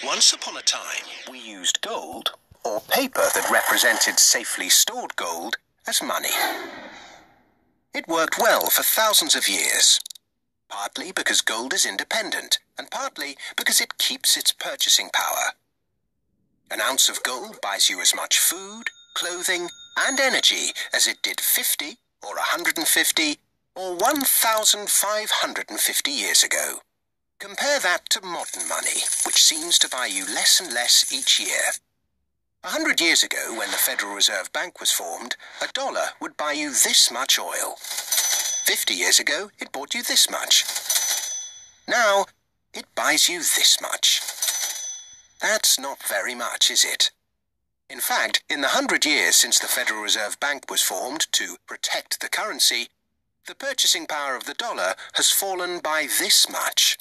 Once upon a time, we used gold, or paper that represented safely stored gold, as money. It worked well for thousands of years, partly because gold is independent, and partly because it keeps its purchasing power. An ounce of gold buys you as much food, clothing, and energy as it did 50, or 150, or 1,550 years ago. Compare that to modern money, which seems to buy you less and less each year. 100 years ago, when the Federal Reserve Bank was formed, $1 would buy you this much oil. 50 years ago, it bought you this much. Now, it buys you this much. That's not very much, is it? In fact, in the 100 years since the Federal Reserve Bank was formed to protect the currency, the purchasing power of the dollar has fallen by this much.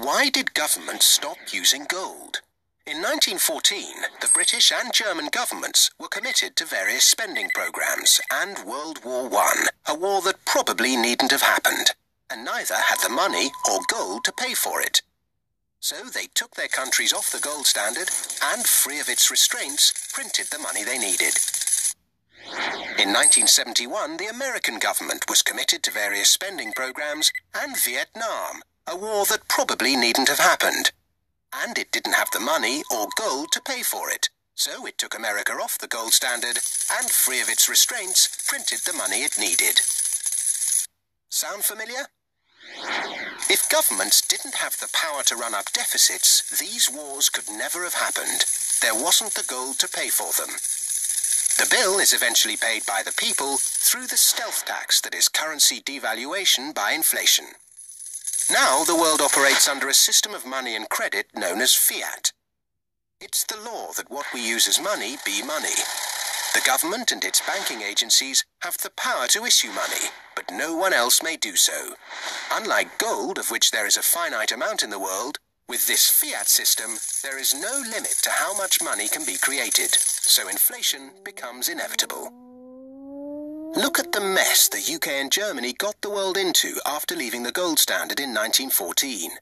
Why did governments stop using gold? In 1914, the British and German governments were committed to various spending programs and World War I, a war that probably needn't have happened, and neither had the money or gold to pay for it. So they took their countries off the gold standard and, free of its restraints, printed the money they needed. In 1971, the American government was committed to various spending programs and Vietnam, a war that probably needn't have happened. And it didn't have the money or gold to pay for it. So it took America off the gold standard and, free of its restraints, printed the money it needed. Sound familiar? If governments didn't have the power to run up deficits, these wars could never have happened. There wasn't the gold to pay for them. The bill is eventually paid by the people through the stealth tax that is currency devaluation by inflation. Now the world operates under a system of money and credit known as fiat. It's the law that what we use as money be money. The government and its banking agencies have the power to issue money, but no one else may do so. Unlike gold, of which there is a finite amount in the world, with this fiat system, there is no limit to how much money can be created, so inflation becomes inevitable. Look at the mess the UK and Germany got the world into after leaving the gold standard in 1914.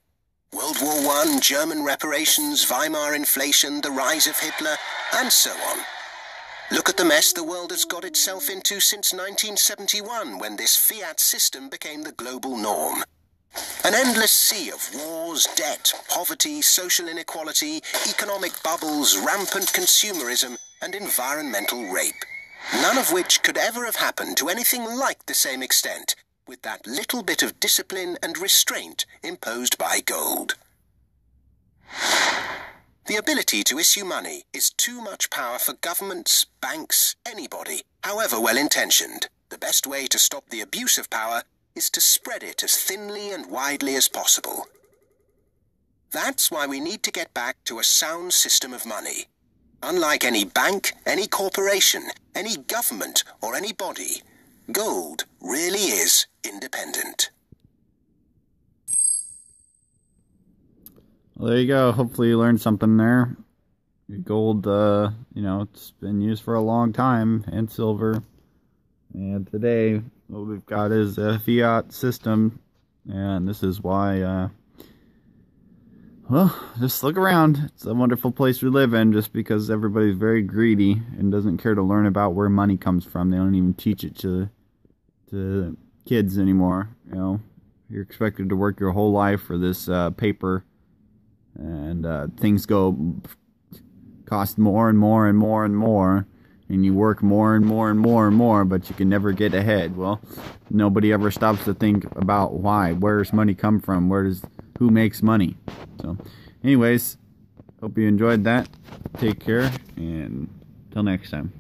World War I, German reparations, Weimar inflation, the rise of Hitler, and so on. Look at the mess the world has got itself into since 1971, when this fiat system became the global norm. An endless sea of wars, debt, poverty, social inequality, economic bubbles, rampant consumerism, and environmental rape. None of which could ever have happened to anything like the same extent, with that little bit of discipline and restraint imposed by gold. The ability to issue money is too much power for governments, banks, anybody, however well-intentioned. The best way to stop the abuse of power is to spread it as thinly and widely as possible. That's why we need to get back to a sound system of money. Unlike any bank, any corporation, any government, or any body, gold really is independent. Well, there you go. Hopefully you learned something there. Gold, it's been used for a long time, and silver. And today, what we've got is a fiat system, and this is why, well, just look around. It's a wonderful place we live in, just because everybody's very greedy and doesn't care to learn about where money comes from. They don't even teach it to kids anymore. You're expected to work your whole life for this paper, and things cost more and more and more and more, and you work more and more and more and more, but you can never get ahead. Well, nobody ever stops to think about why. Where does money come from? Who makes money? So, anyways, hope you enjoyed that. Take care, and till next time.